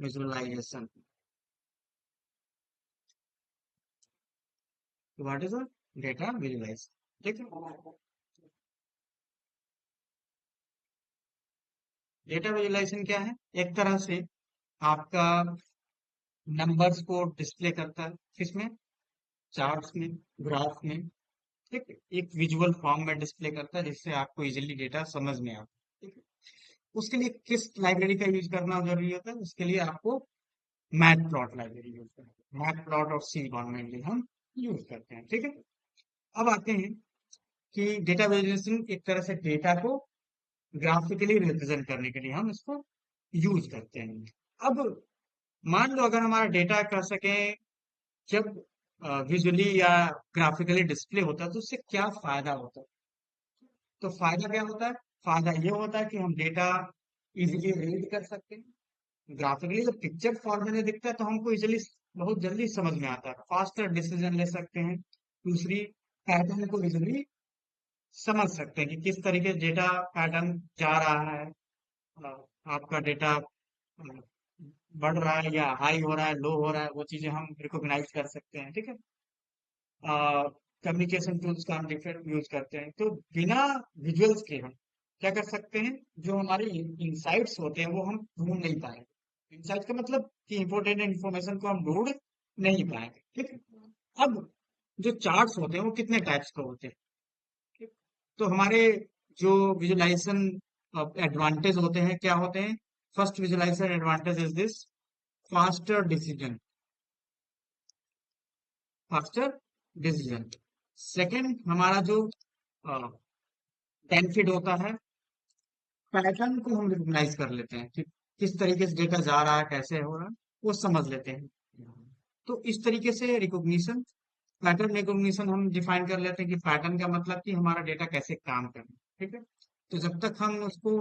Visualisation. What is data visualise? ठीक है, data visualisation क्या है? एक तरह से आपका नंबर्स को डिस्प्ले करता है, किसमें? चार्ट्स में, ग्राफ में। ठीक है, एक विजुअल फॉर्म में डिस्प्ले करता है जिससे आपको इजीली डेटा समझ में आता है। ठीक है, उसके लिए किस लाइब्रेरी का यूज करना जरूरी होता है? उसके लिए आपको मैथ प्लॉट लाइब्रेरी यूज करना है। मैथ प्लॉट और सी मेनली हम यूज करते हैं। ठीक है, अब आते हैं कि डेटा विजुअलाइजेशन एक तरह से डेटा को ग्राफिकली रिप्रेजेंट करने के लिए हम इसको यूज करते हैं। अब मान लो अगर हमारा डेटा कर सके जब विजुअली या ग्राफिकली डिस्प्ले होता है तो उससे क्या फायदा होता है? तो फायदा क्या होता है? फायदा ये होता है कि हम डेटा इजीली रीड कर सकते हैं। ग्राफिकली जब पिक्चर फॉर्म में दिखता है तो हमको इजीली बहुत जल्दी समझ में आता है, फास्टर डिसीजन ले सकते हैं। दूसरी, पैटर्न को इजीली समझ सकते हैं कि किस तरीके से डेटा पैटर्न जा रहा है। आपका डेटा बढ़ रहा है या हाई हो रहा है, लो हो रहा है, वो चीजें हम रिकॉग्नाइज कर सकते हैं। ठीक है, कम्युनिकेशन टूल्स का हम डिफरेंट यूज करते हैं। तो बिना विजुअल्स के हम क्या कर सकते हैं? जो हमारे इंसाइट्स होते हैं वो हम ढूंढ नहीं पाएंगे। इंसाइट्स का मतलब कि इंपॉर्टेंट इंफॉर्मेशन को हम ढूंढ नहीं पाएंगे। ठीक है, अब जो चार्ट्स होते हैं वो कितने टाइप्स के होते हैं? ठीक? तो हमारे जो विजुअलाइजेशन एडवांटेज होते हैं क्या होते हैं? First visualisation advantage is this: faster decision. Faster decision. Second, हमारा जो बेनिफिट होता है, पैटर्न को हम रिकॉग्नाइज कर लेते हैं कि किस तरीके से डेटा जा रहा है, कैसे हो रहा है, वो समझ लेते हैं। तो इस तरीके से रिकॉग्निशन, पैटर्न रिकॉग्निशन हम डिफाइन कर लेते हैं कि पैटर्न का मतलब कि हमारा डेटा कैसे काम कर रहा है। ठीक है, तो जब तक हम उसको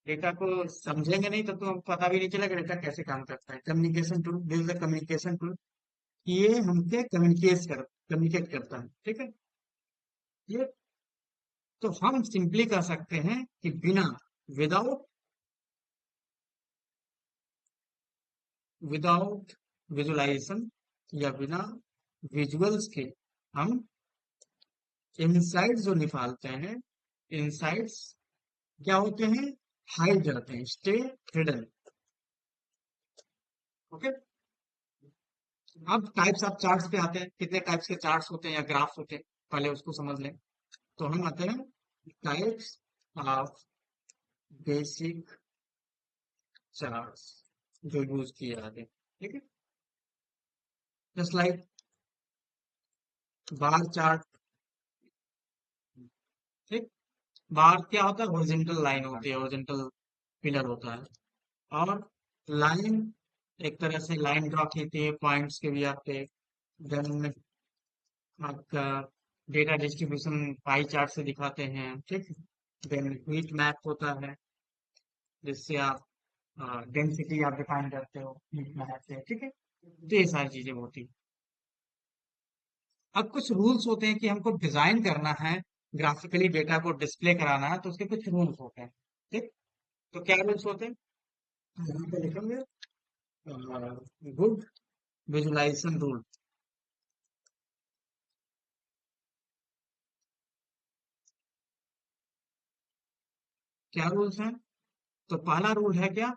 डेटा को समझेंगे नहीं तब तो हमको पता भी नहीं चलेगा डेटा कैसे काम करता है। Communication tool, this is the communication tool. ये हमके कम्युनिकेट करता है। ठीक है, ये तो हम सिंपली कह सकते हैं कि बिना विदाउट विदाउट विजुअलाइजेशन या बिना विजुअल्स के हम इनसाइट्स जो निकालते हैं, इनसाइट्स क्या होते हैं? हाइड रहते हैं, स्टे हिडन। ओके, अब टाइप्स ऑफ चार्ट्स पे आते हैं। कितने टाइप्स के चार्ट्स होते हैं या ग्राफ होते हैं, पहले उसको समझ लें। तो हम आते हैं टाइप्स ऑफ बेसिक चार्ट्स जो यूज किए जाते हैं। ठीक है, जस्ट लाइक बार चार्ट। ठीक, बार क्या होता है? हॉरिजॉन्टल लाइन होती है, हॉरिजॉन्टल पिलर होता है। और लाइन एक तरह से लाइन ड्रॉ की थी पॉइंट्स के भी आपके। देन आपका डेटा डिस्ट्रीब्यूशन पाई चार्ट से दिखाते हैं। ठीक, देन हीट मैप होता है जिससे आप डेंसिटी आप डिफाइन करते हो हीट मैप से। ठीक है, तो ये सारी चीजें होती हैं। अब कुछ रूल्स होते हैं कि हमको डिजाइन करना है, ग्राफिकली डेटा को डिस्प्ले कराना है, तो उसके कुछ रूल्स होते हैं। ठीक, तो क्या रूल्स होते हैं? यहाँ पे लिखेंगे गुड विजुअलाइजेशन रूल। क्या रूल्स हैं? तो पहला रूल है क्या?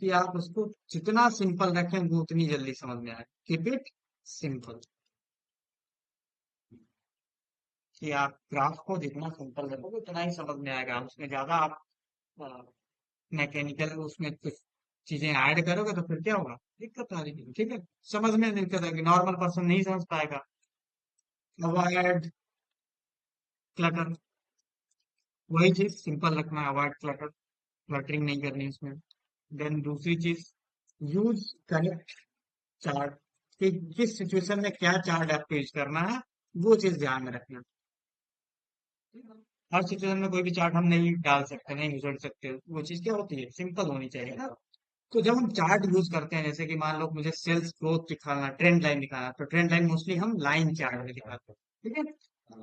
कि आप उसको जितना सिंपल रखें वो उतनी जल्दी समझ में आए। Keep it simple. कि आप ग्राफ को जितना सिंपल रखोगे उतना ही समझ में आएगा। उसमें ज्यादा आप मैकेनिकल उसमें कुछ चीजें ऐड करोगे तो फिर क्या होगा? दिक्कत आ जाएगी। ठीक है, समझ में दिक्कत आएगी, नॉर्मल पर्सन नहीं समझ पाएगा। अवॉइड क्लटर, वही चीज सिंपल रखना है, अवॉइड क्लटर, क्लटरिंग नहीं करनी उसमें। देन दूसरी चीज, यूज करेक्ट चार्ट, कि किस सिचुएशन में क्या चार्ट आपको यूज करना है वो चीज ध्यान में रखना। हर सिचुएशन में कोई भी चार्ट हम नहीं डाल सकते, नहीं घुसड़ सकते। वो चीज क्या होती है? सिंपल होनी चाहिए ना। तो जब हम चार्ट यूज करते हैं, जैसे कि मान लो मुझे सेल्स ग्रोथ दिखाना, ट्रेंड लाइन दिखाना, तो ट्रेंड लाइन मोस्टली हम लाइन चार्ट में दिखाते हैं। ठीक है,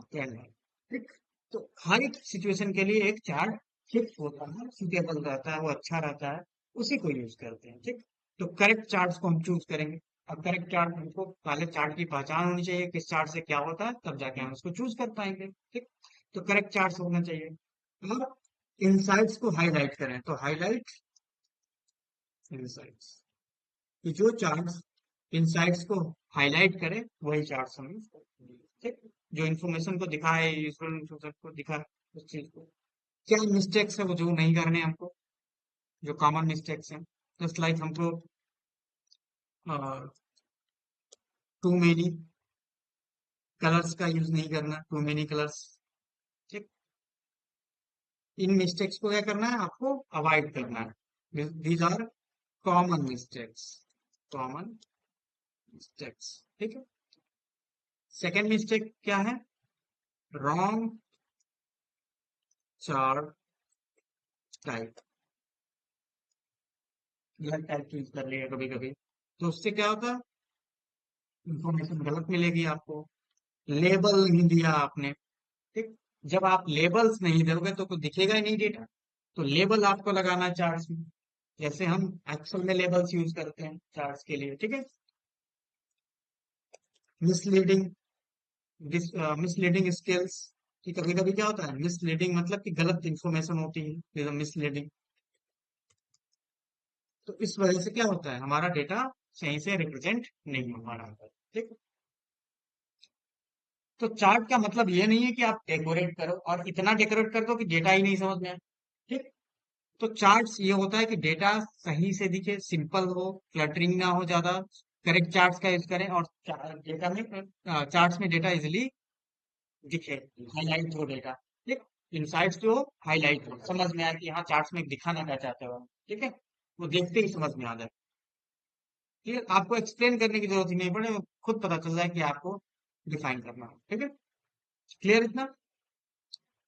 ट्रेंड लाइन। ठीक, तो हर एक सिचुएशन के लिए एक चार्ट फिक्स होता है, सुटेबल रहता है, वो अच्छा रहता है। उसी को यूज करते हैं। ठीक, तो करेक्ट चार्ट्स को हम चूज करेंगे। अब करेक्ट चार्ट, हमको पहले चार्ट की पहचान होनी चाहिए, किस चार्ट से क्या होता है, तब जाके हम उसको चूज कर पाएंगे। ठीक, तो करेक्ट चार्ट्स होना चाहिए। और इनसाइट्स को हाईलाइट करें, तो हाईलाइट इनसाइट्स, कि जो चार्ट्स इनसाइट्स को हाईलाइट करे वही चार्ट्स हमें, ठीक, जो इन्फॉर्मेशन को दिखाए, यूजफुल इन्फॉर्मेशन को दिखाए, उस चीज को। क्या मिस्टेक्स है वो जो नहीं करने हैं हमको, जो कॉमन मिस्टेक्स हैं, जस्ट लाइक हमको टू मेनी कलर्स का यूज नहीं करना, टू मेनी कलर्स। ठीक, इन मिस्टेक्स को क्या करना है, आपको अवॉइड करना है। These are common mistakes, common mistakes. ठीक है, सेकेंड मिस्टेक क्या है, रॉन्ग चार्ट टाइप, गलत टाइप यूज कर लिया कभी कभी, तो उससे क्या होता है, इंफॉर्मेशन गलत मिलेगी आपको। लेबल नहीं दिया आपने, ठीक, जब आप लेबल्स नहीं दोगे तो कुछ दिखेगा ही नहीं डेटा, तो लेबल आपको लगाना है चार्ट्स में, जैसे हम एक्सेल में लेबल्स यूज करते हैं चार्ट्स के लिए। ठीक है, मिसलीडिंग, मिसलीडिंग स्केल्स, कि कभी कभी क्या होता है, मिसलीडिंग मतलब कि गलत इंफॉर्मेशन होती है, मिसलीडिंग, तो इस वजह से क्या होता है, हमारा डेटा सही से रिप्रेजेंट नहीं हो पा रहा है। ठीक, तो चार्ट का मतलब ये नहीं है कि आप डेकोरेट करो और इतना डेकोरेट कर दो कि डेटा ही नहीं समझ में आए। ठीक, तो चार्ट्स ये होता है कि डेटा सही से दिखे, सिंपल हो, क्लटरिंग ना हो ज्यादा, करेक्ट चार्ट्स का यूज करें, और डेटा में चार्ट्स में डेटा इजिली दिखे, हाईलाइट हो डेटा। ठीक, इनसाइट्स जो हाईलाइट हो, समझ में आए कि हाँ चार्ट्स में दिखाना क्या चाहते हो हम। ठीक है, वो देखते ही समझ में आ जाए। क्लियर, आपको एक्सप्लेन करने की जरूरत ही नहीं पड़े, खुद पता चल जाए कि आपको डिफाइन करना है। ठीक है, क्लियर इतना।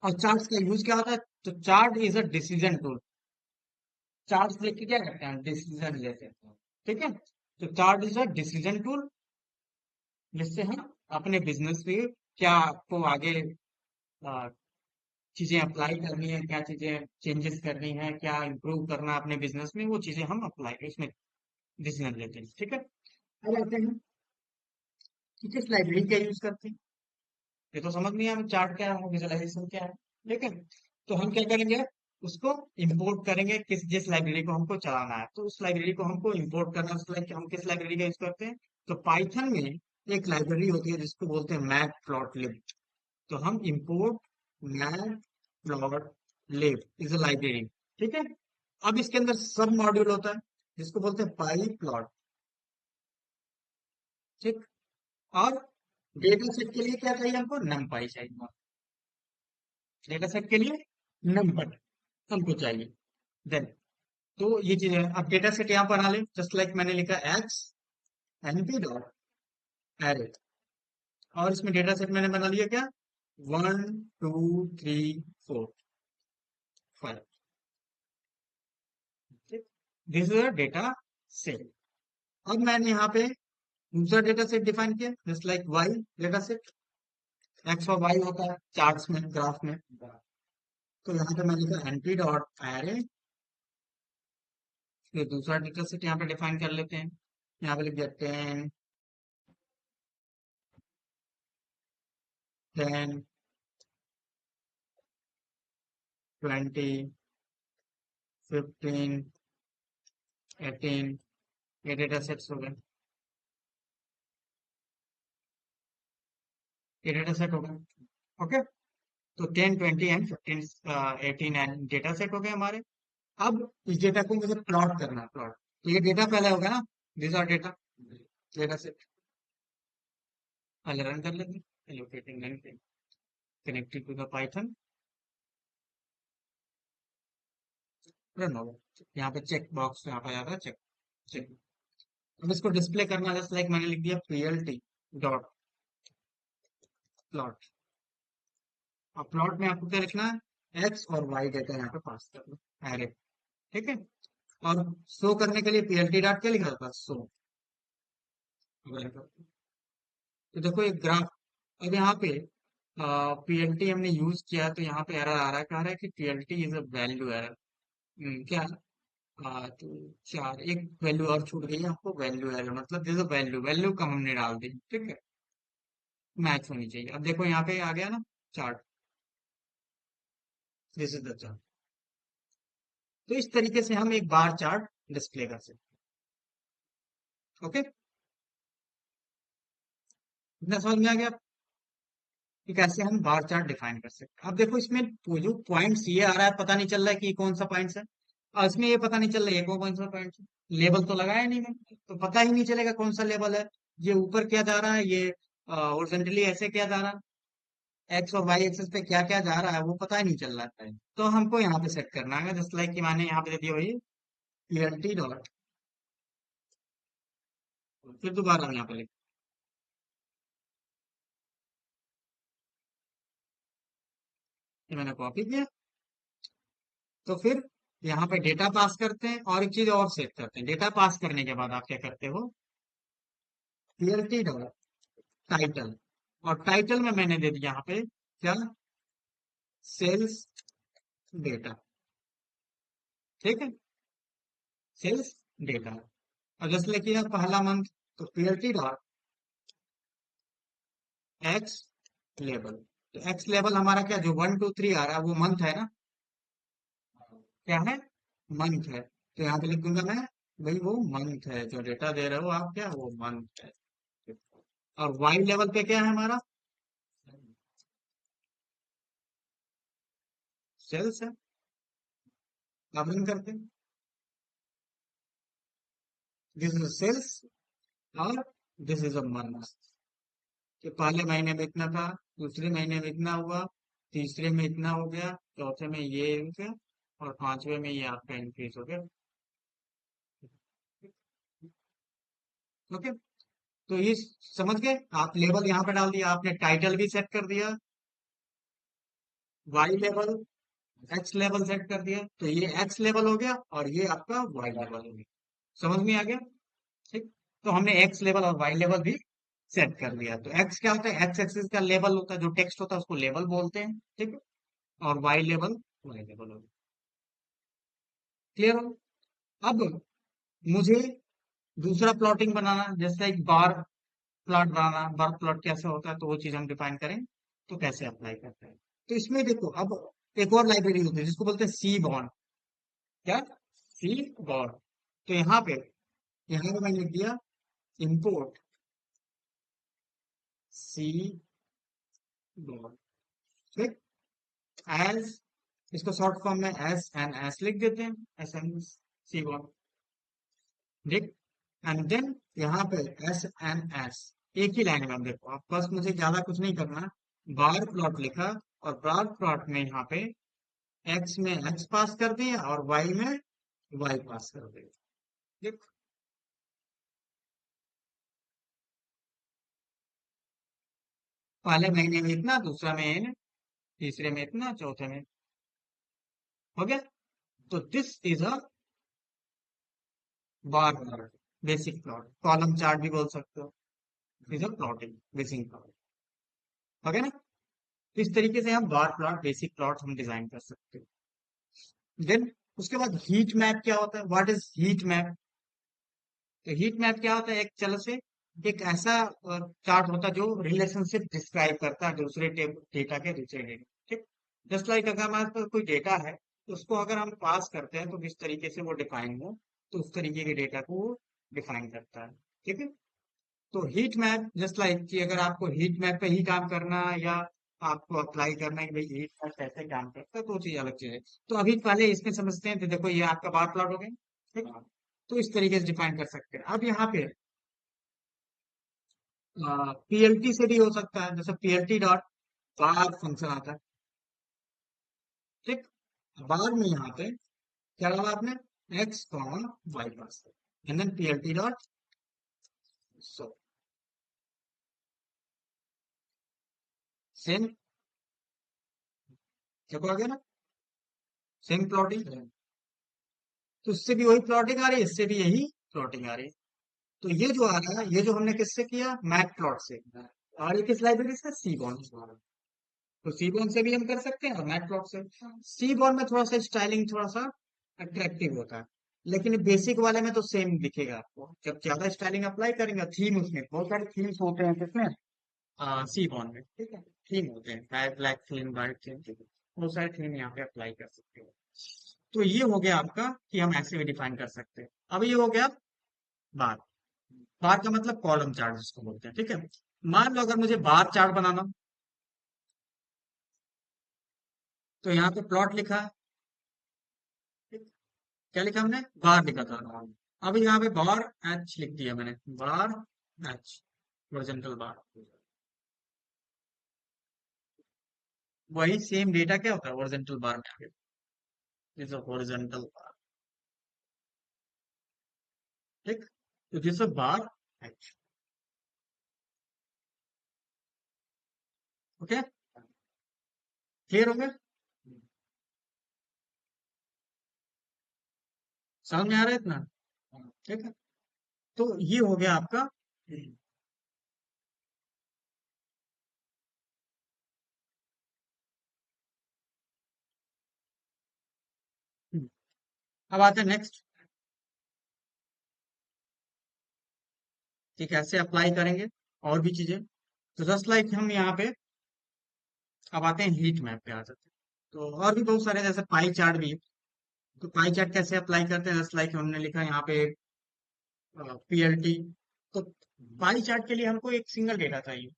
और चार्ट्स का यूज क्या होता है, तो chart is a decision tool. Charts लेके क्या करते हैं, डिसीजन लेते हैं। ठीक है, तो chart is a decision tool, जिससे हम अपने बिजनेस पे क्या आपको आगे आ, चीजें अप्लाई करनी है, क्या चीजें चेंजेस करनी है, क्या इंप्रूव करना है अपने बिजनेस में, वो चीजें हम अप्लाई इसमें डिसीजन लेते हैं। ठीक है, अब आते हैं कि किस लाइब्रेरी का यूज करते हैं। ये तो समझ नहीं आया चार्ट क्या है, विजुअलाइजेशन क्या है, लेकिन तो हम क्या करेंगे, उसको इंपोर्ट करेंगे, किस जिस लाइब्रेरी को हमको चलाना है, तो उस लाइब्रेरी को हमको इंपोर्ट करना है। उसको हम किस लाइब्रेरी का यूज करते हैं, तो पाइथन में एक लाइब्रेरी होती है जिसको बोलते हैं मैट प्लॉट लिब, तो हम import matplotlib is a library. ठीक है, अब इसके अंदर सब मॉड्यूल होता है जिसको बोलते हैं पाई प्लॉट। ठीक, और डेटा सेट के लिए क्या चाहिए हमको, नम पाई चाहिए, डेटा सेट के लिए नंबर हमको चाहिए। देन, तो ये चीज है, अब डेटा सेट यहाँ बना ले, जस्ट लाइक मैंने लिखा एक्स एनपी डॉट एरे, और इसमें डेटा सेट मैंने बना लिया क्या, 1 2 3 4 5। This is a data set. अब मैंने यहाँ पे दूसरा डेटा सेट डिफाइन किया, just like why data set, x और वाई होता है चार्ट्स में, ग्राफ में, तो यहाँ पे मैंने लिखा एनपी डॉट एरे। फिर दूसरा डेटा सेट यहाँ पे डिफाइन कर लेते हैं, यहाँ पे लिख दिया 10 10 20 15 18, ये डेटा सेट्स हो गए, ये डेटा सेट हो गए। ओके, तो 10 20 एंड 15 18 एंड डेटा सेट हो गए हमारे। अब इस डेटा को मुझे प्लॉट करना है, प्लॉट, तो ये डेटा पहले होगा ना, this are data, data set पहले रन कर लेंगे, allocating connected to the Python, run होगा। यहाँ पे चेक बॉक्स यहाँ पे आता है, चेक चेक। अब इसको डिस्प्ले करना, जस्ट लाइक मैंने लिख दिया पीएलटी डॉट प्लॉट। अब प्लॉट में आपको क्या लिखना है, एक्स और वाई डेटा यहाँ पे पास करना, एरे। ठीक है, और शो करने के लिए पीएलटी डॉट क्या लिखा था, शो। तो देखो एक ग्राफ, अब यहाँ पे पीएलटी हमने यूज किया, तो यहाँ पे एरर आ रहा है, कह रहा है कि PLT is a value error. क्या तो 4 एक वैल्यू और छूट गई हमको, वैल्यू एरर मतलब जैसे वैल्यू वैल्यू कम हमने डाल दी, ठीक है, मैच होनी चाहिए। अब देखो यहाँ पे आ गया ना chart, this is the chart. तो इस तरीके से हम एक बार चार्ट डिस्प्ले कर सकते हैं। ओके, इतना समझ में आ गया कि कैसे हम बार चार्ट डिफाइन कर सकते हैं। अब देखो इसमें जो पॉइंट्स ये आ रहा है पता नहीं चल रहा है कि ये कौन सा पॉइंट्स है, और इसमें ये पता नहीं चल रहा है ये कौन सा पॉइंट है। लेबल तो लगाया नहीं मैंने, तो पता ही नहीं चलेगा कौन सा लेबल है। ये ऊपर क्या जा रहा है, ये हॉरिजॉन्टली ऐसे क्या जा रहा है, एक्स और वाई एक्सिस पे क्या क्या जा रहा है वो पता ही नहीं चल रहा है। तो हमको यहाँ पे सेट करना है, जस्ट लाइक कि मैंने यहाँ पे दे दिया वही पीएलटी डॉट, फिर दोबारा यहाँ पे लिख, ये मैंने कॉपी किया। तो फिर यहाँ पे डेटा पास करते हैं और एक चीज और सेट करते हैं। डेटा पास करने के बाद आप क्या करते हो, पीएलटी डॉट टाइटल, और टाइटल में मैंने दे दिया यहाँ पे क्या, सेल्स डेटा, ठीक है, सेल्स डेटा। और जैसे लिखिए पहला मंथ, तो पीएलटी डॉट एक्स लेवल। तो एक्स लेवल हमारा क्या, जो 1 2 3 आ रहा है वो मंथ है ना, क्या है, मंथ है। तो यहाँ पे लिख दूंगा मैं, भाई वो मंथ है, जो डेटा दे रहे हो आप क्या, वो मंथ है। और वाई लेवल पे क्या है हमारा, सेल्स है। अब रन करते हैं, दिस इज सेल्स, और दिस इज अ मंथ। कि पहले महीने में इतना था, दूसरे महीने में इतना हुआ, तीसरे में इतना हो गया, चौथे में ये हो गया, और पांचवे में ये आपका इंक्रीज हो गया। ओके, तो ये समझ गए आप, लेवल यहाँ पे डाल दिया आपने, टाइटल भी सेट कर दिया, Y level X level set कर दिया, तो ये एक्स लेवल हो गया और ये आपका वाई लेवल हो गया। समझ में आ गया, ठीक। तो हमने एक्स लेवल और वाई लेवल भी सेट कर लिया। तो एक्स क्या होता है, एक्स एक्सिस का लेवल होता है, जो टेक्स्ट होता है उसको लेवल बोलते हैं, ठीक है, और वाई लेवल हो गया। क्लियर हो। अब मुझे दूसरा प्लॉटिंग बनाना, जैसे एक बार प्लॉट बनाना, बार प्लॉट कैसे होता है, तो वो चीज हम डिफाइन करें तो कैसे अप्लाई करते हैं। तो इसमें देखो, अब एक और लाइब्रेरी होती है जिसको बोलते हैं सी बॉन्ड। क्या, सी बॉन्ड। तो यहाँ पे मैंने लिख दिया इंपोर्ट सी बॉन्ड, ठीक, एज, इसको शॉर्ट फॉर्म में एस एन एस लिख देते हैं, एस एन सी बॉन्ड, ठीक। एंड देन यहाँ पे एस एन एस, एक ही लाइन में। अब देखो आप, बस मुझे ज्यादा कुछ नहीं करना, बार प्लॉट लिखा, और बार प्लॉट में यहाँ पे एक्स में एक्स पास कर दिया और वाई में वाई पास कर दिया, ठीक। पहले महीने में इतना, दूसरा में, तीसरे में इतना, चौथे में, हो गया। तो this is a bar plot, basic plot, column chart भी बोल सकते हो, is a plotting basic plot, हो गया ना। तो इस तरीके से हम बार प्लॉट, बेसिक प्लॉट हम डिजाइन कर सकते हैं। देन उसके बाद हीट मैप क्या होता है, व्हाट इज हीट मैप। तो हीट मैप क्या होता है, एक चलो से एक ऐसा चार्ट होता है जो रिलेशनशिप डिस्क्राइब करता है दूसरे डेटा के दूसरे डेटा, ठीक। जस्ट लाइक अगर हमारे पास कोई डेटा है, तो उसको अगर हम पास करते हैं तो किस तरीके से वो डिफाइन हो, तो उस तरीके के डेटा को वो डिफाइन करता है, ठीक है। तो हीट मैप जस्ट लाइक कि अगर आपको हीट मैप पे ही काम करना है, या आपको अप्लाई करना है कि भाई हीट मैप कैसे काम करता है, तो वो चीज अलग चीज है। तो अभी पहले इसमें समझते हैं। तो देखो ये आपका बार प्लॉट हो गया, ठीक। तो इस तरीके से डिफाइन कर सकते हैं। अब यहाँ पे पीएलटी से भी हो सकता है, जैसे पीएलटी डॉट बार फंक्शन आता है, ठीक। बार में यहाँ पे क्या लगा आपने, X comma Y pass, and then PLT dot so, same, देखो आ गया ना, सेम प्लॉटिंग। तो इससे भी वही प्लॉटिंग आ रही है, इससे भी यही प्लॉटिंग आ रही है। तो ये जो आ रहा है, ये जो हमने किससे किया, मैट प्लॉट से, और ये किस लाइब्रेरी से, सी बॉन्ड। तो सी बॉन्ड से भी हम कर सकते हैं और मैट प्लॉट से। सी बॉन्ड में थोड़ा सा स्टाइलिंग थोड़ा सा अट्रैक्टिव होता है, लेकिन बेसिक वाले में तो सेम दिखेगा आपको। जब ज्यादा स्टाइलिंग अप्लाई करेंगे, थीम उसमें बहुत सारे थीम्स होते हैं किसमें, सी बॉन्ड में, ठीक है। थीम होते हैं, black black theme, white theme, ठीक है। बहुत सारे थीम यहाँ पे अप्लाई कर सकते हो। तो ये हो गया आपका कि हम ऐसे भी डिफाइन कर सकते हैं। अब ये हो गया बार। बार का मतलब कॉलम चार्ट जिसको बोलते हैं, ठीक है। मान लो अगर मुझे बार चार्ट बनाना, तो यहाँ पे प्लॉट लिखा है, ठीक? क्या लिखा हमने, बार लिखा था। अब यहाँ पे बार एच लिख दिया मैंने, बार एच, हॉरिजॉन्टल बार। वही सेम डेटा क्या होता है हॉरिजॉन्टल बार में आगे, दिस हॉरिजॉन्टल बार, ठीक। तो this bar H, okay. Clear हो गया, समझ में आ रहा है इतना, ठीक है। तो ये हो गया आपका। अब आते हैं नेक्स्ट कि कैसे अप्लाई करेंगे और भी चीजें। तो जस्ट लाइक हम यहाँ पे अब आते हैं हीट मैप पे आ जाते हैं। तो और भी बहुत सारे जैसे पाई चार्ट भी है। तो पाई चार्ट कैसे अप्लाई करते हैं, जस्ट लाइक हमने लिखा यहाँ पे पीएलटी। तो पाई चार्ट के लिए हमको एक सिंगल डेटा चाहिए।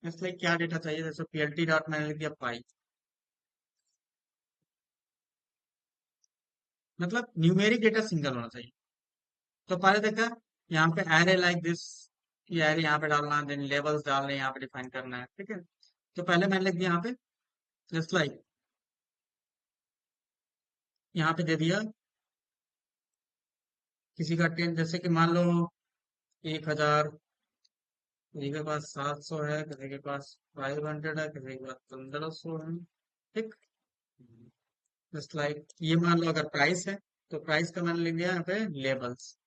जस्ट लाइक क्या डेटा चाहिए, जैसे पीएलटी डॉट मैंने लिख दिया पाई, मतलब न्यूमेरिक डेटा सिंगल होना चाहिए। तो पहले देखा यहाँ पे एरे लाइक दिस, ये एरे यहाँ पे डालना है, देन लेवल्स डालने यहाँ पे डिफाइन करना है, ठीक है। तो पहले मैंने लिख दिया यहाँ पे जस्ट लाइक, यहाँ पे दे दिया किसी का टेन, जैसे कि मान लो 1000, किसी के पास 700 है, किसी के पास 500 है, किसी के पास 1500 है, ठीक। जस्ट लाइक ये मान लो अगर प्राइस है, तो प्राइस का मैंने लिख दिया यहाँ पे लेबल्स,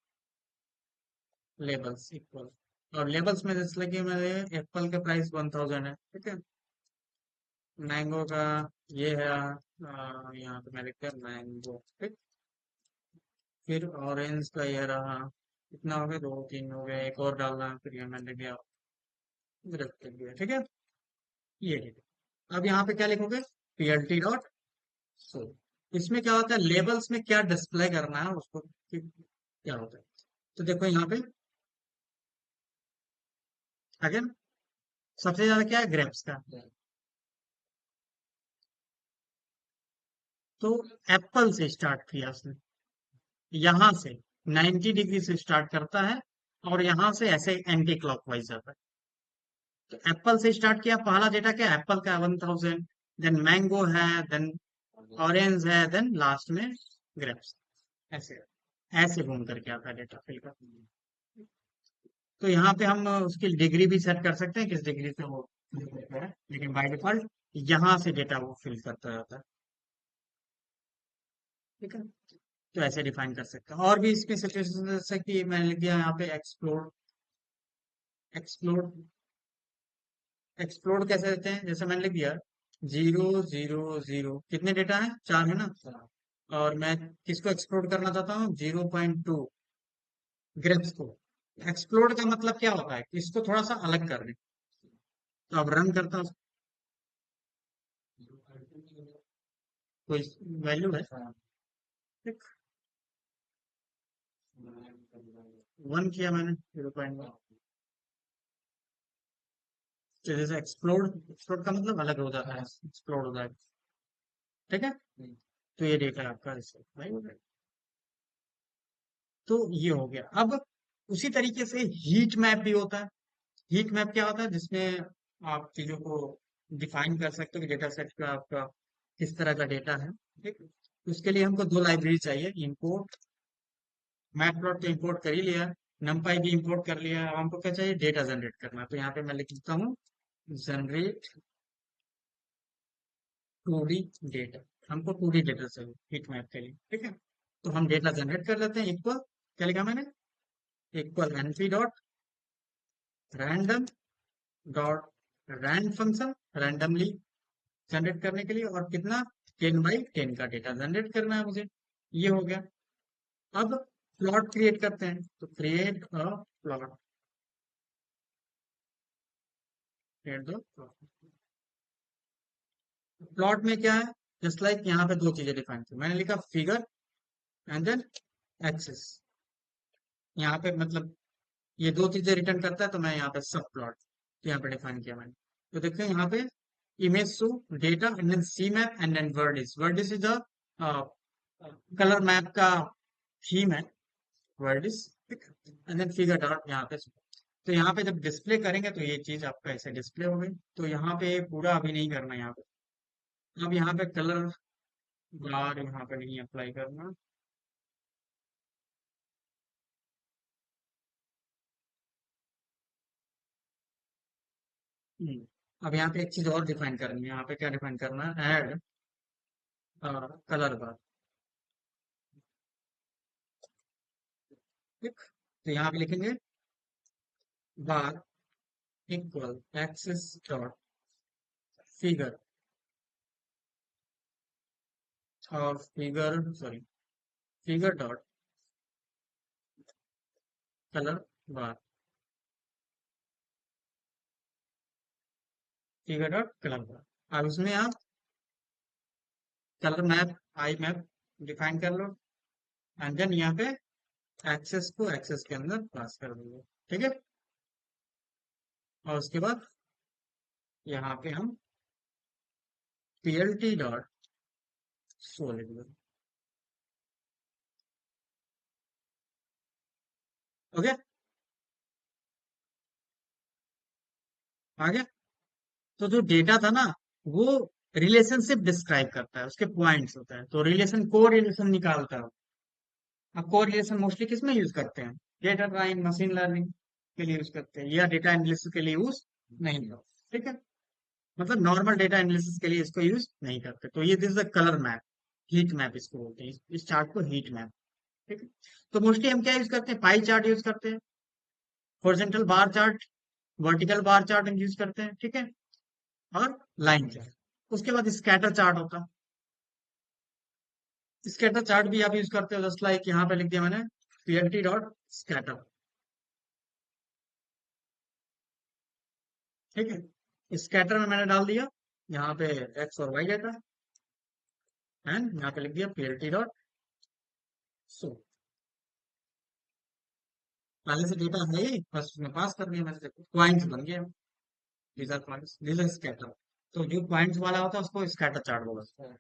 लेबल्स इक्वल। और लेबल्स में जैसे लगे मेरे एप्पल का प्राइस 1000 है, ठीक है। मैंगो का ये है, यहाँ पे मैं लिख दिया मैंगो, ठीक। फिर ऑरेंज का ये रहा, कितना हो गया, 2 3 हो गया, एक और डालना है, फिर ये मैंने लिख दिया, रख दिया, ठीक है। ये ठीक है। अब यहाँ पे क्या लिखोगे, पीएलटी डॉट शो। इसमें क्या होता है, लेबल्स में क्या डिस्प्ले करना है उसको, क्या होता है। तो देखो यहाँ पे अगेन सबसे ज्यादा क्या है, ग्रेप्स का। तो एप्पल से स्टार्ट किया उसने, यहां से 90 डिग्री से स्टार्ट करता है, और यहां से ऐसे एंटी क्लॉकवाइज जाता है। तो एप्पल से स्टार्ट किया, पहला डेटा क्या है, एप्पल का 1000, देन मैंगो है, देन ऑरेंज है, देन लास्ट में ग्रेप्स। ऐसे ऐसे घूम करके आता है डेटा फिल कर। तो यहाँ पे हम उसकी डिग्री भी सेट कर सकते हैं, किस डिग्री से वो fill करता है, लेकिन बाय डिफॉल्ट यहाँ से डेटा वो फिल करता रहता है, ठीक है। तो ऐसे डिफाइन कर सकते हैं। और भी इसमें सिचुएशन जैसे कि मैंने लिख दिया यहाँ पे एक्सप्लोर, एक्सप्लोर, एक्सप्लोर कैसे देते हैं, जैसे मैंने लिख दिया 0 0 0, कितने डेटा है, 4 है ना। और मैं किसको एक्सप्लोर करना चाहता हूँ, 0.2 ग्रेप्स को। एक्सप्लोर का मतलब क्या होता है कि इसको थोड़ा सा अलग कर दें। तो अब रन करता हूँ, कोई वैल्यू है, ठीक। 1 किया मैंने, 0.1। तो जैसे एक्सप्लोर, एक्सप्लोर का मतलब अलग हो जाता है, एक्सप्लोर हो जाएगा, ठीक है। तो ये डेटा आपका रिसेट भाई हो गया। तो ये हो गया। अब उसी तरीके से हीट मैप भी होता है। हीट मैप क्या होता है, जिसमें आप चीजों को डिफाइन कर सकते हो कि डेटा सेट का आपका किस तरह का डेटा है, ठीक। उसके लिए हमको दो लाइब्रेरी चाहिए, इंपोर्ट, मैथ प्लॉट तो इंपोर्ट कर ही लिया, नमपाई भी इंपोर्ट कर लिया। अब हमको क्या चाहिए, डेटा जनरेट करना है। तो यहाँ पे मैं लिख देता हूँ जनरेट 2D डेटा। हमको 2D डेटा चाहिए हीट मैप के लिए, ठीक है। तो हम डेटा जनरेट कर लेते हैं, इक्वल क्या लिखा मैंने, equal np dot random dot rand function, randomly generate करने के लिए, और कितना, 10 बाई 10 का डेटा जनरेट करना है मुझे। ये हो गया। अब प्लॉट क्रिएट करते हैं, तो create a plot, create the plot में क्या है, जस्ट लाइक यहाँ पे दो चीजें डिफाइन थी, मैंने लिखा फिगर एंड देन एक्सेस। यहाँ पे मतलब ये दो चीजें रिटर्न करता है, तो मैं यहाँ पे सब प्लॉट यहाँ पे डिफाइन किया मैंने। तो देखते हैं यहाँ पे image show data and then C map and then word is the colour map का थीम है, word is, and then figure dot यहाँ पे। तो यहाँ पे जब डिस्प्ले करेंगे तो ये चीज आपका ऐसे डिस्प्ले हो गई। तो यहाँ पे पूरा अभी नहीं करना, यहाँ पे अब यहाँ पे कलर बार यहाँ पे नहीं अप्लाई करना। अब यहाँ पे एक चीज और डिफाइन करनी है, यहाँ पे क्या डिफाइन करना है, ऐड कलर बार। ठीक, तो यहाँ पे लिखेंगे bar equal axes dot figure, और figure sorry figure dot colour bar, figure dot colour bar. अब उसमें आप colour map, I map define कर लो, एंड देन यहाँ पे एक्सेस को एक्सेस के अंदर पास कर देंगे। ठीक है, और उसके बाद यहाँ पे हम plt डॉट शो लिख देंगे। ओके, आ गया। तो जो डेटा था ना, वो रिलेशनशिप डिस्क्राइब करता है, उसके पॉइंट्स होता है, तो रिलेशन को रिलेशन निकालता है। अब को रिलेशन मोस्टली किस में यूज करते हैं, डेटा साइंस मशीन लर्निंग के लिए यूज करते हैं, या डेटा एनालिसिस के लिए यूज नहीं करते। ठीक है, मतलब नॉर्मल डेटा एनालिसिस के लिए इसको यूज नहीं करते। तो ये this the colour map, heat map इसको बोलते हैं, इस चार्ट को हीट मैप। ठीक है, तो मोस्टली हम क्या यूज करते हैं, पाई चार्ट यूज करते हैं, horizontal bar chart, vertical bar chart हम यूज करते हैं। ठीक है, और लाइन चार्ट। उसके बाद स्कैटर चार्ट होता है, स्कैटर चार्ट भी आप यूज करते हो, जस्ट लाइक यहाँ पे लिख दिया मैंने plt डॉट स्कैटर। ठीक है, स्कैटर में मैंने डाल दिया यहाँ पे एक्स और वाई डेटा, एंड यहाँ पे लिख दिया plt डॉट शो। पहले से डेटा है ही, बस उसमें पास कर दिया मैंने, देखो पॉइंट्स बन गए, these are points, this is scatter। तो जो पॉइंट्स वाला होता है उसको स्कैटर चार्ट बोलते हैं।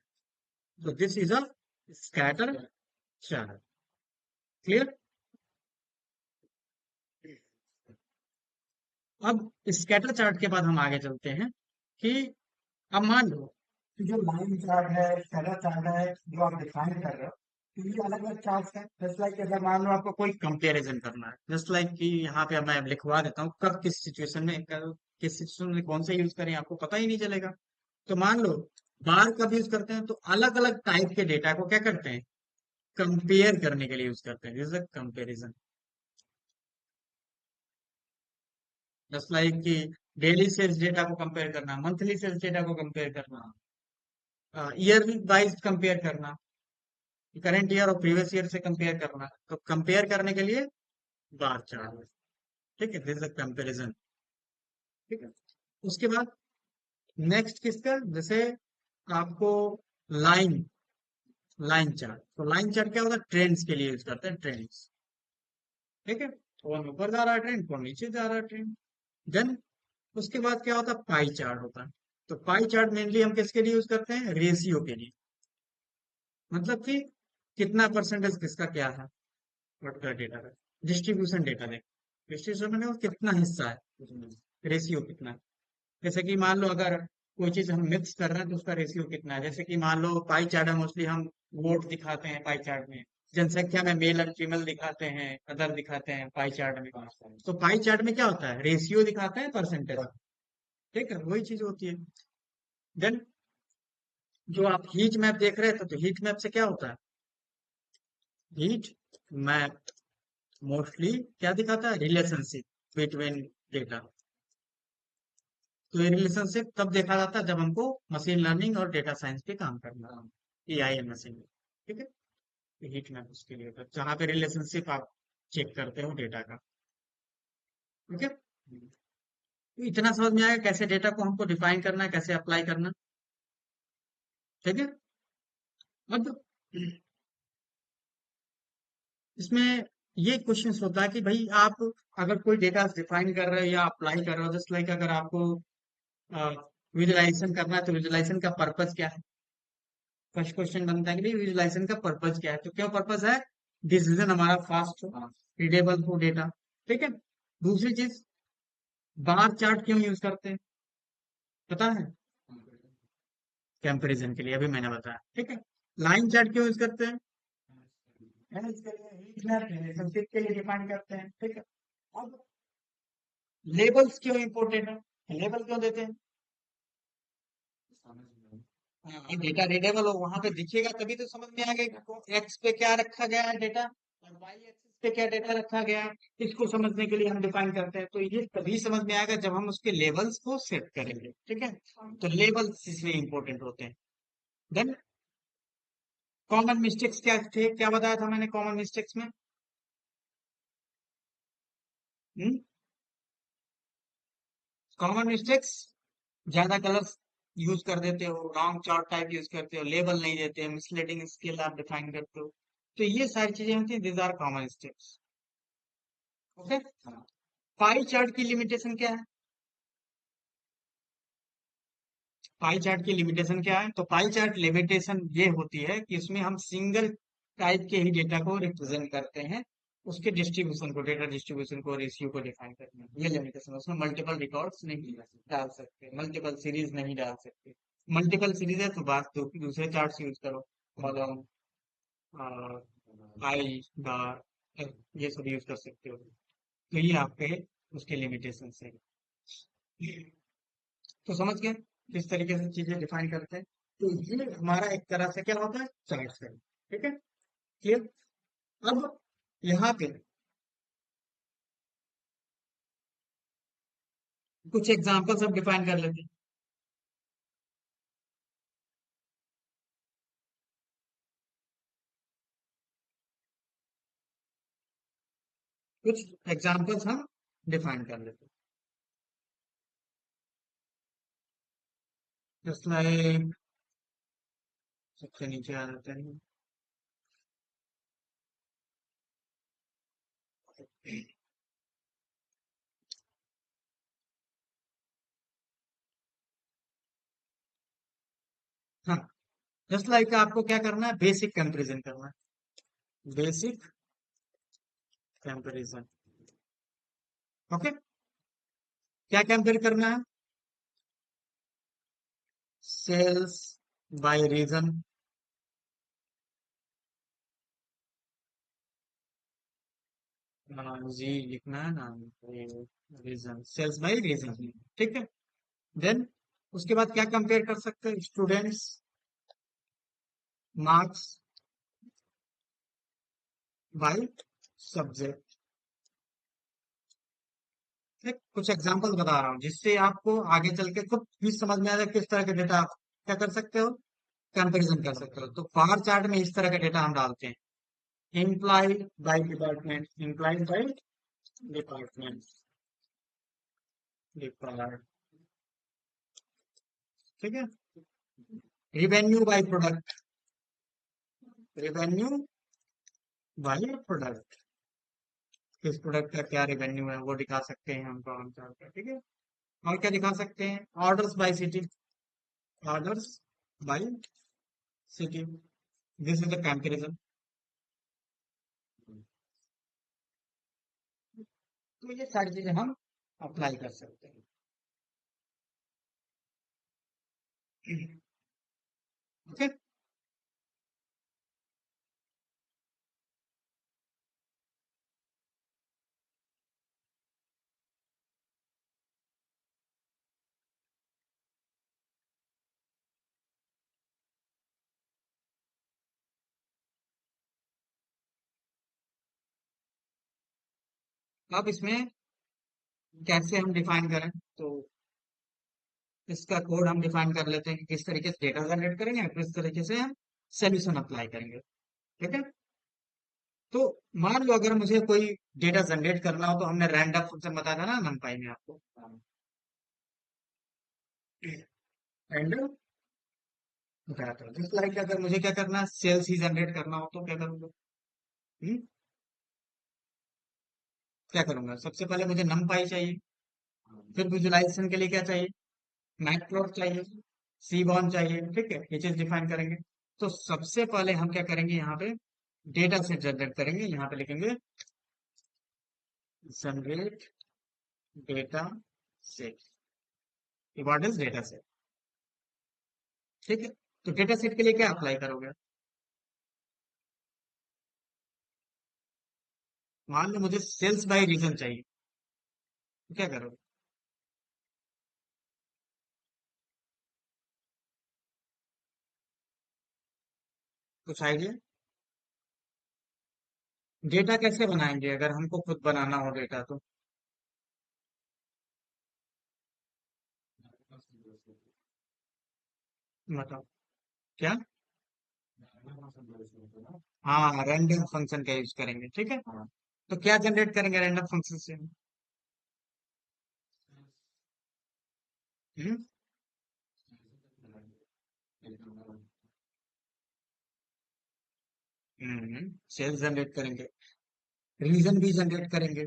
तो this is a scatter chart. Clear. अब स्कैटर चार्ट के बाद हम आगे चलते हैं कि अब मान लो कि जो लाइन चार्ट है, स्कैटर चार्ट है, जो आप डिफाइन कर रहे हो, तो ये अलग अलग चार्ट है। जस्ट लाइक अगर मान लो आपको कोई कंपैरिजन करना है, जस्ट लाइक कि यहाँ पे अब मैं लिखवा देता हूँ कब किस सिचुएशन में किस सिचुएशन में कौन सा यूज करें, आपको पता ही नहीं चलेगा। तो मान लो बार कब यूज करते हैं, तो अलग अलग टाइप के डेटा को क्या करते हैं, कंपेयर करने के लिए यूज करते हैं, जैसे कंपेरिजन। जस्ट लाइक कि डेली सेल्स डेटा को कंपेयर करना, मंथली सेल्स डेटा को कंपेयर करना, ईयर वाइज कंपेयर करना, करंट ईयर और प्रीवियस ईयर से कंपेयर करना, तो कंपेयर करने के लिए बार चार्ट। ठीक है, दिस इज कंपेरिजन। ठीक है, उसके बाद नेक्स्ट किसका, जैसे आपको लाइन, लाइन चार्ट। तो लाइन चार्ट क्या होता है, ट्रेंड्स के लिए यूज करते हैं, ट्रेंड्स। ठीक है, कौन ऊपर जा रहा है ट्रेंड, कौन नीचे जा रहा है ट्रेंड। देन उसके बाद क्या होता है, पाई चार्ट होता है। तो पाई चार्ट मेनली हम किसके लिए यूज करते हैं, रेशियो के लिए, मतलब कि कितना परसेंटेज किसका क्या है, पर्टिकुलर डेटा का डिस्ट्रीब्यूशन डेटा देख, डिस्ट्रीब्यूशन में वो कितना हिस्सा है उसमें, रेशियो कितना है। जैसे कि मान लो अगर कोई चीज हम मिक्स कर रहे हैं तो उसका रेशियो कितना है, जैसे कि मान लो पाई चार्ट है, मोस्टली हम वोट दिखाते हैं पाई चार्ट में, जनसंख्या में मेल और फीमेल दिखाते हैं, अदर दिखाते हैं पाई चार्ट में। तो पाई चार्ट में क्या होता है, रेशियो दिखाते हैं, परसेंटेज। ठीक है, वही चीज होती है। देन जो आप हीट मैप देख रहे थे, तो हीट मैप से क्या होता है, हीट मैप मोस्टली क्या दिखाता है, रिलेशनशिप बिटवीन डेटा। तो ये रिलेशनशिप तब देखा जाता है जब हमको मशीन लर्निंग और डेटा साइंस पे काम करना है, एआई एंड मशीन। ठीक है, हीट मैप उसके लिए होता है जहाँ पे रिलेशनशिप आप चेक करते हो डेटा का। ओके, तो इतना समझ में आएगा कैसे डेटा को हमको डिफाइन करना है, कैसे अप्लाई करना। ठीक है। अब इसमें ये क्वेश्चन होता है कि भाई आप अगर कोई डेटा डिफाइन कर रहे हो या अप्लाई कर रहे हो, जस्ट लाइक अगर आपको विजुअलाइजेशन करना है तो विजुअलाइजेशन का पर्पज क्या है। फर्स्ट क्वेश्चन बनता है कि भाई विजुअलाइजेशन का पर्पज क्या है, तो क्या पर्पज है, डिसीजन हमारा फास्ट हो, रीडेबल हो डेटा। ठीक है। दूसरी चीज, बार चार्ट क्यों यूज करते हैं पता है, कंपैरिजन के लिए, अभी मैंने बताया। ठीक है। लाइन चार्ट क्यों यूज करते हैं, है इसके लिए हीट मैप रिलेशनशिप के लिए डिफाइन करते हैं। ठीक है। अब लेबल्स क्यों इंपॉर्टेंट है, लेबल क्यों देते हैं, डेटा रीडेबल हो, वहां पे दिखेगा तभी तो समझ में आएगा कि एक्स पे क्या रखा गया है डेटा और वाई एक्सिस पे क्या डेटा रखा गया है। इसको समझने के लिए हम डिफाइन करते हैं, तो ये तभी समझ में आएगा जब हम उसके लेवल्स को सेट करेंगे। ठीक है। तो लेवल्स इसलिए इंपॉर्टेंट होते हैं। देन कॉमन मिस्टेक्स क्या थे, क्या बताया था मैंने कॉमन मिस्टेक्स में। कॉमन मिस्टेक्स, ज्यादा कलर्स यूज कर देते हो, रॉन्ग चार्ट टाइप यूज करते हो, लेबल नहीं देते हो, मिसलीडिंग स्केल आप डिफाइन करते हो। तो ये सारी चीजें होती हैं, this are common mistakes. Okay. Pie chart की लिमिटेशन क्या है, पाई चार्ट की लिमिटेशन क्या है, तो पाई चार्ट लिमिटेशन ये होती है कि इसमें हम सिंगल टाइप के ही डेटा को रिप्रेजेंट करते हैं, उसके डिस्ट्रीब्यूशन को, डेटा डिस्ट्रीब्यूशन को, रेशियो को डिफाइन करते हैं, ये लिमिटेशन। उसमें मल्टीपल रिकॉर्ड्स नहीं डाल सकते, मल्टीपल सीरीज नहीं डाल सकते। मल्टीपल सीरीज है तो बात दो, दूसरे चार्ट यूज करो, कॉलम, आई, बार, ये सब यूज कर सकते हो। तो ये आपके उसके लिमिटेशन है। तो समझ गए किस तरीके से चीजें डिफाइन करते हैं। तो ये हमारा एक तरह से क्या होता है, चार्ट से। ठीक है, क्लियर। अब यहाँ पे कुछ एग्जांपल्स हम डिफाइन कर लेते हैं, कुछ एग्जांपल्स हम डिफाइन कर लेते हैं, जस्ट लाइक सबसे नीचे आ जाते हैं। हाँ, जस्ट लाइक आपको क्या करना है, बेसिक कंपैरिजन करना है, बेसिक कंपैरिजन। ओके, क्या कंपेयर करना है, सेल्स बाय रीजन, जी लिखना है ना, रीजन, सेल्स बाय रीजन। ठीक है। देन उसके बाद क्या कंपेयर कर सकते हैं, स्टूडेंट्स मार्क्स बाय सब्जेक्ट। ठीक, कुछ एग्जांपल बता रहा हूँ जिससे आपको आगे चल के खुद भी समझ में आ जाए किस तरह के डेटा आप क्या कर सकते हो, कंपैरिजन कर सकते हो। तो बार चार्ट में इस तरह का डेटा हम डालते हैं, implied by department, implied by department, depart. ठीक है। Revenue by product, revenue by product, किस प्रोडक्ट का क्या रिवेन्यू है वो दिखा सकते हैं हम कॉलम चार्ट पे। ठीक है। और क्या दिखा सकते हैं, orders by city, orders by city, this is the comparison. तो ये सारी चीजें हम अप्लाई कर सकते हैं। ओके। अब इसमें कैसे हम डिफाइन करें, तो इसका कोड हम डिफाइन कर लेते हैं कि किस तरीके से डेटा जनरेट करेंगे और किस तरीके से हम सोल्यूशन अप्लाई करेंगे। ठीक है। तो मान लो अगर मुझे कोई डेटा जनरेट करना हो तो हमने रैंडम फंक्शन बताया था ना numpy में आपको। रैंडम बताया था जिस लाइक अगर मुझे क्या करना है सेल्स ही जनरेट करना हो तो क्या करूंगा। हम्म, क्या करूंगा सबसे पहले मुझे numpy चाहिए। फिर विजुअलाइजेशन के लिए क्या चाहिए मैटप्लॉट चाहिए सीबॉर्न चाहिए। ठीक है ये चीज डिफाइन करेंगे। तो सबसे पहले हम क्या करेंगे यहाँ पे डेटा सेट जनरेट करेंगे। यहाँ पे लिखेंगे generate data set. What is data set. ठीक है तो डेटा सेट के लिए क्या अप्लाई करोगे। मान लो मुझे सेल्स बाय रीजन चाहिए तो क्या करोगे। कुछ आइडिया। डेटा कैसे बनाएंगे अगर हमको खुद बनाना हो डेटा तो। बताओ क्या। हाँ रैंडम फंक्शन का यूज करेंगे। ठीक है तो क्या जनरेट करेंगे रैंडम फंक्शन से। हम्म सेल्स जनरेट करेंगे रीजन भी जनरेट करेंगे।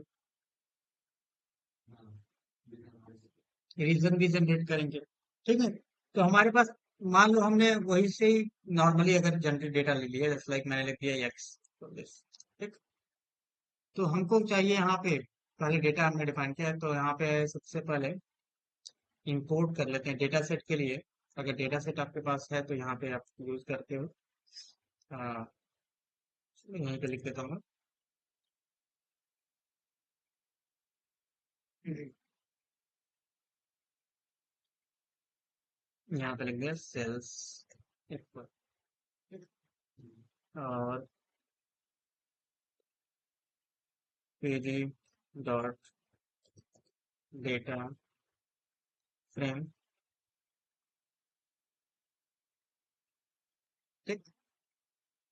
रीजन भी जनरेट करेंगे। ठीक है तो हमारे पास मान लो हमने वही से ही नॉर्मली अगर जनरेट डेटा ले लिया जैसे लाइक मैंने लिख दिया एक्स तो this, ठीक। तो हमको चाहिए यहाँ पे पहले डेटा हमने डिफाइन किया है तो यहाँ पे सबसे पहले इंपोर्ट कर लेते हैं डेटा सेट के लिए। अगर डेटा सेट आपके पास है तो यहाँ पे आप यूज करते हो। आ, यहीं पे लिख देता हूँ मैं। यहाँ पे लिख दिया सेल्स और पीडी डॉट डेटा फ्रेम। ठीक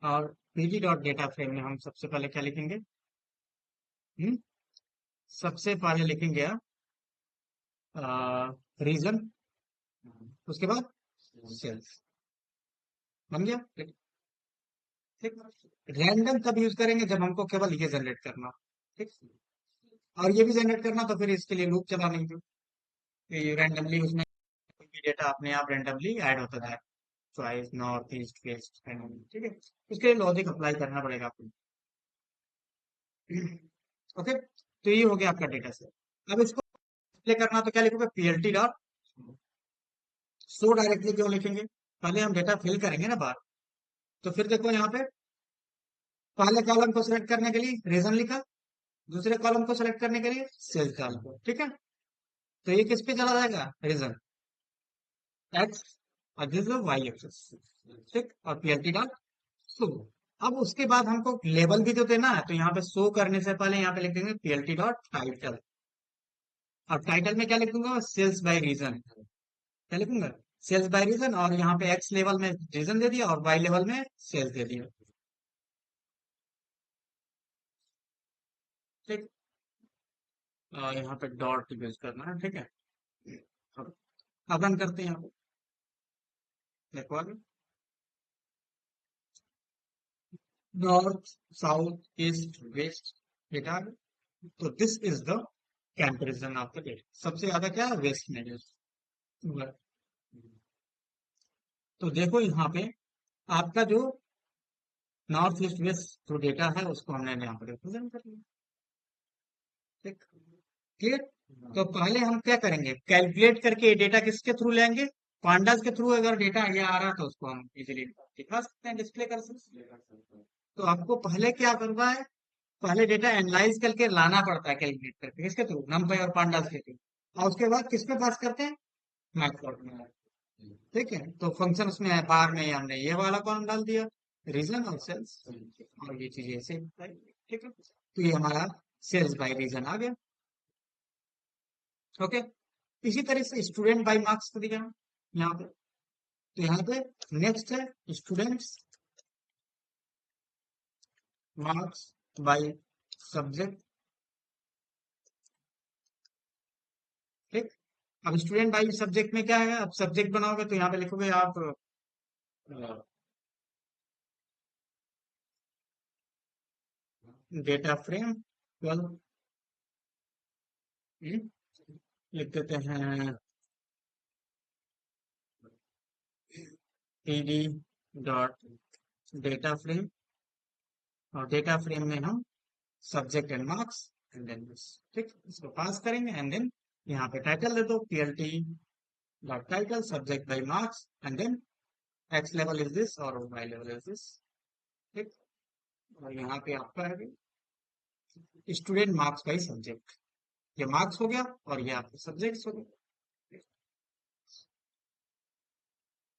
और पीडी डॉट डेटा फ्रेम में हम सबसे पहले क्या लिखेंगे। हम्म सबसे पहले लिखेंगे रीजन उसके बाद सेल्स। बन गया। ठीक ठीक रैंडम तब यूज करेंगे जब हमको केवल ये जनरेट करना हो। ठीक और ये भी जनरेट करना तो फिर इसके लिए लूप चला नहीं रैंडमली उसमें कोई भी डेटा अपने आप रैंडमली ऐड होता जाए चॉइस नॉर्थ ईस्ट वेस्ट। ठीक है उसके लिए लॉजिक अप्लाई करना पड़ेगा आपको। ओके तो ये हो गया आपका डेटा सेट। अब इसको डिस्प्ले करना तो क्या लिखोगे पीएलटी डॉट शो डायरेक्टली क्यों लिखेंगे। पहले हम डेटा फिल करेंगे ना बाहर। तो फिर देखो यहाँ पे पहले कॉलम को सिलेक्ट करने के लिए रीजन लिखा दूसरे कॉलम को सिलेक्ट करने के लिए सेल्स डाल दो। ठीक है तो ये किस पे चला जाएगा रीजन एक्स और दिस वाई एक्सेस। ठीक और पीएलटी डॉट शो। अब उसके बाद हमको लेबल भी तो देना है तो यहाँ पे शो करने से पहले यहाँ पे लिख देंगे पीएलटी डॉट टाइटल। और टाइटल में क्या लिखूंगा सेल्स बाय रीजन। क्या लिखूंगा सेल्स बाय रीजन और यहाँ पे एक्स लेवल में रीजन दे दिया और वाई लेवल में सेल्स दे दिया। ठीक यहाँ पे डॉट यूज करना है। ठीक है अब रन करते हैं यहाँ पे देखो आगे north south east west data आ गया। तो this is the comparison of the data सबसे ज्यादा क्या है वेस्ट में है। तो देखो यहाँ पे आपका जो नॉर्थ ईस्ट वेस्ट जो डेटा है उसको हमने यहाँ पर रिप्रेजेंट कर लिया। ठीक क्लियर। तो पहले हम क्या करेंगे कैलकुलेट करके ये डेटा किसके थ्रू लेंगे पांडास के थ्रू। अगर डेटा ये आ रहा है तो उसको हम इजीली दिखा सकते हैं डिस्प्ले कर सकते हैं। तो आपको पहले क्या करना है पहले डेटा एनालाइज करके लाना पड़ता है कैलकुलेट करके किसके थ्रू नंपाई और पांडास के थ्रू। और उसके बाद किस पे पास करते हैं मैटप्लॉट में। ठीक है तो फंक्शन उसमें है बार में हमने ये वाला कॉलम डाल दिया रीजन और सेल्स और ये चीज ऐसे ठीक है तो ये हमारा सेल्स बाय रीजन आ गया। ओके इसी तरह से स्टूडेंट बाय मार्क्स को दिया यहाँ पे। तो यहाँ पे नेक्स्ट है स्टूडेंट्स मार्क्स बाय सब्जेक्ट। ठीक। अब स्टूडेंट बाय सब्जेक्ट में क्या है, अब सब्जेक्ट बनाओगे तो यहाँ पे लिखोगे आप डेटा फ्रेम 12। लिख देते हैं pd डॉट डेटा फ्रेम, और डेटा फ्रेम में हम subject and marks and then this. ठीक, इसको पास करेंगे एंड देन यहाँ पे टाइटल दे दो plt dot title subject by marks and then X लेवल इज दिस और वाई लेवल इज दिस। ठीक, और यहाँ पे आपका है स्टूडेंट मार्क्स बाय सब्जेक्ट, ये मार्क्स हो गया और ये आपके सब्जेक्ट्स हो गए।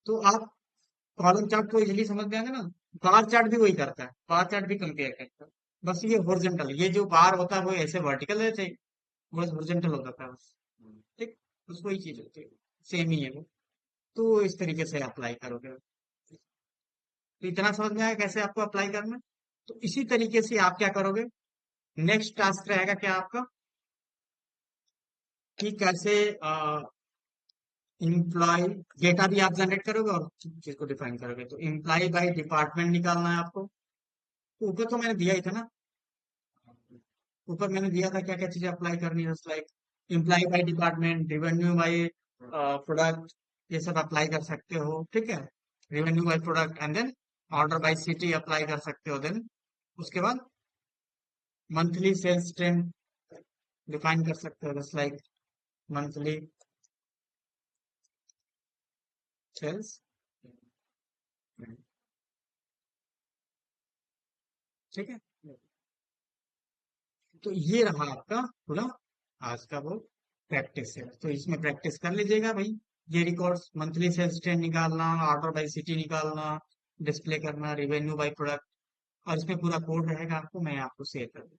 तो आप कॉलम चार्ट को इजीली समझ में आएगा ना। बार चार्ट भी वही करता है, बार चार्ट भी कंपेयर करता है, बस ये हॉरिजॉन्टल, ये जो बार होता है वो ऐसे वर्टिकल रहते हैं, बस हॉरिजॉन्टल हो जाता है बस। ठीक, बस वही चीज होती है, सेम ही है वो। तो इस तरीके से अप्लाई करोगे। तो इतना समझ में आया कैसे आपको अप्लाई करना है? तो इसी तरीके से आप क्या करोगे, नेक्स्ट टास्क रहेगा क्या आपका, कि कैसे इम्प्लॉय डेटा भी आप जनरेट करोगे और चीज को डिफाइन करोगे। तो इम्प्लॉय बाय डिपार्टमेंट निकालना है आपको। तो ऊपर तो मैंने दिया ही था ना, ऊपर मैंने दिया था क्या क्या चीजें अप्लाई करनी है, like employ by department, revenue by product, ये सब अप्लाई कर सकते हो। ठीक है, revenue by product and then order by city apply कर सकते हो। देन उसके बाद मंथली सेल्स ट्रेंड डिफाइन कर सकते हो, जस्ट लाइक मंथली सेल्स। ठीक है, तो ये रहा आपका पूरा आज का वो प्रैक्टिस है। तो इसमें प्रैक्टिस कर लीजिएगा भाई, ये रिकॉर्ड्स, मंथली सेल्स ट्रेंड निकालना, ऑर्डर बाय सिटी निकालना, डिस्प्ले करना, रेवेन्यू बाय प्रोडक्ट, और इसमें पूरा कोड रहेगा आपको, मैं आपको शेयर कर दूँ।